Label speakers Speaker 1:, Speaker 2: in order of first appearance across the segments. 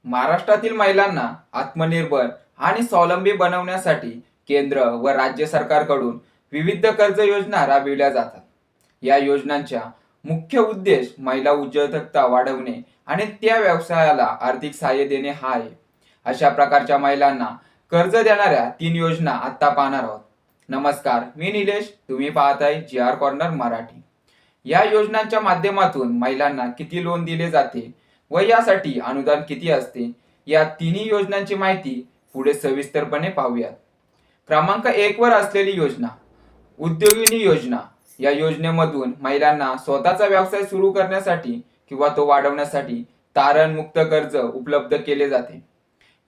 Speaker 1: महाराष्ट्रातील महिलांना आत्मनिर्भर आणि स्वावलंबी बनवण्यासाठी केंद्र व राज्य सरकारकडून विविध कर्ज योजना राबविल्या जातात. या योजनांचा मुख्य उद्देश महिला उद्योजकता वाढवणे आणि त्या व्यवसायाला आर्थिक सहाय्य देणे हा आहे. अशा प्रकारच्या महिलांना कर्ज देणाऱ्या 3 योजना आता पाहणार आहोत. नमस्कार, मी निलेश. तुम्ही पाहताय GR कॉर्नर मराठी. या योजनांच्या माध्यमातून महिलांना किती लोन दिले जाते व यासाठी अनुदान किती असते, या तिन्ही योजनांची माहिती पुढे सविस्तरपणे पाहूयात. क्रमांक 1 वर असलेली योजना उद्योगिनी योजना. या योजनेमधून महिलांना स्वतःचा व्यवसाय सुरू करण्यासाठी किंवा तो वाढवण्यासाठी तारणमुक्त कर्ज उपलब्ध केले जाते.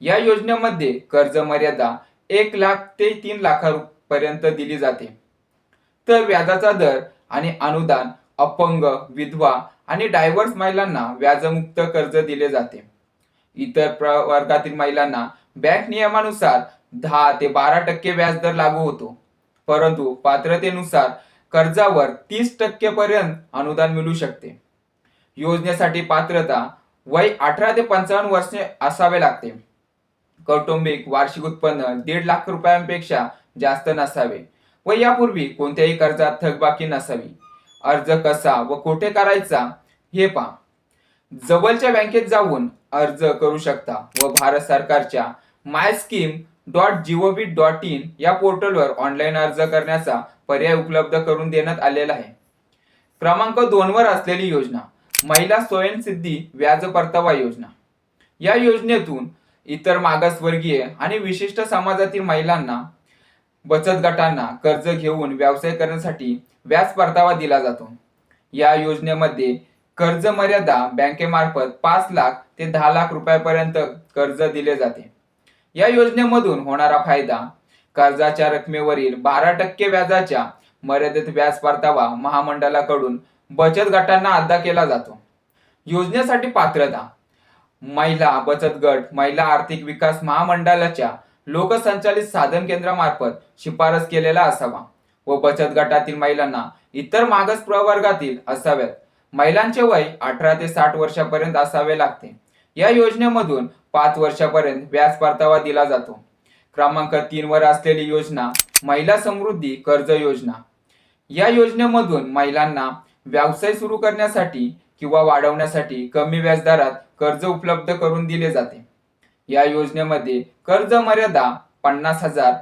Speaker 1: या योजनेमध्ये कर्ज मर्यादा 1 लाख ते 3 लाखापर्यंत दिली जाते. तर व्याजाचा दर आणि अनुदान अपंग, विधवा आणि डायव्हर्स महिलांना व्याजमुक्त कर्ज दिले जाते. इतर प्रवर्गातील महिलांना बँक नियमानुसार 10 ते 12% व्याजदर लागू होतो, परंतु पात्रतेनुसार कर्जावर 30% पर्यंत अनुदान मिळू शकते. योजनेसाठी पात्रता वय 18 ते 55 वर्षे असावे लागते. कौटुंबिक वार्षिक उत्पन्न 1.5 लाख रुपयांपेक्षा जास्त नसावे व यापूर्वी कोणत्याही कर्जात थकबाकी नसावी. अर्ज कसा व कुठे करायचा हे पहा. जवळच्या बँकेत जाऊन अर्ज करू शकता व भारत सरकारच्या myscheme.gov.in या पोर्टलवर ऑनलाईन अर्ज करण्याचा पर्याय उपलब्ध करून देण्यात आलेला आहे. क्रमांक 2 वर असलेली योजना महिला स्वयंसिद्धी व्याज परतावा योजना. या योजनेतून इतर मागासवर्गीय आणि विशिष्ट समाजातील महिलांना, बचत गटांना कर्ज घेऊन व्यवसाय करण्यासाठी व्याज परतावा दिला जातो. या योजनेमध्ये कर्ज मर्यादा बँकेमार्फत 5 लाख ते 10 लाख रुपयापर्यंत कर्ज दिले जाते. या योजनेमधून होणारा फायदा: कर्जाच्या रकमेवरील 12% व्याजाच्या मर्यादित व्याज परतावा महामंडळाकडून बचत गटांना अदा केला जातो. योजनेसाठी पात्रता: महिला बचत गट महिला आर्थिक विकास महामंडळाच्या लोकसंचालित साधन केंद्रामार्फत शिफारस केलेला असावा व बचत गटातील महिलांना इतर मागास प्रवर्गातील असाव्यात. महिलांचे वय 18 ते 60 वर्षापर्यंत असावे लागते. या योजनेमधून 5 वर्षापर्यंत व्याज परतावा दिला जातो. क्रमांक 3 वर असलेली योजना महिला समृद्धी कर्ज योजना. या योजनेमधून महिलांना व्यवसाय सुरू करण्यासाठी किंवा वाढवण्यासाठी कमी व्याजदरात कर्ज उपलब्ध करून दिले जाते. या योजनेमध्ये कर्ज मर्यादा 50,000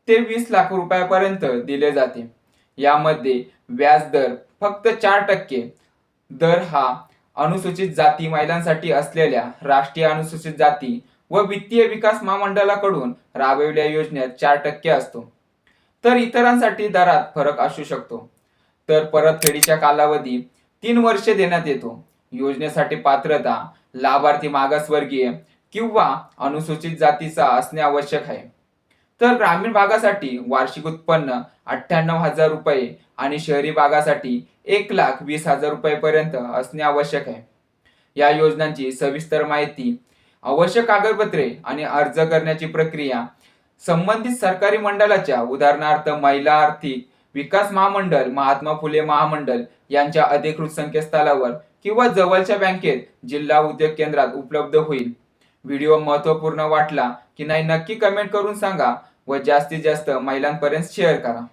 Speaker 1: ते 20 लाख रुपयापर्यंत दिले जाते. यामध्ये व्याजदर फक्त 4%. दर हा अनुसूचित जाती महिलांसाठी असलेल्या राष्ट्रीय अनुसूचित जाती व वित्तीय विकास महामंडळाकडून राबविलेल्या योजनेत 4% असतो. तर इतरांसाठी दरात फरक असू शकतो. तर परतफेडीचा कालावधी 3 वर्षे देण्यात येतो. योजनेसाठी पात्रता: लाभार्थी मागासवर्गीय किंवा अनुसूचित जातीचा असणे आवश्यक आहे. तर ग्रामीण भागासाठी वार्षिक उत्पन्न 98,000 रुपये आणि शहरी भागासाठी 1,20,000 रुपयेपर्यंत असणे आवश्यक आहे. या योजनांची सविस्तर माहिती, आवश्यक कागदपत्रे आणि अर्ज करण्याची प्रक्रिया संबंधित सरकारी मंडळाच्या उदाहरणार्थ महिला आर्थिक विकास महामंडळ, महात्मा फुले महामंडळ यांच्या अधिकृत संकेतस्थळावर किंवा जवळच्या बँकेत, जिल्हा उद्योग केंद्रात उपलब्ध होईल. व्हिडिओ महत्त्वपूर्ण वाटला की नाही नक्की कमेंट करून सांगा व जास्तीत जास्त महिलांपर्यंत शेअर करा.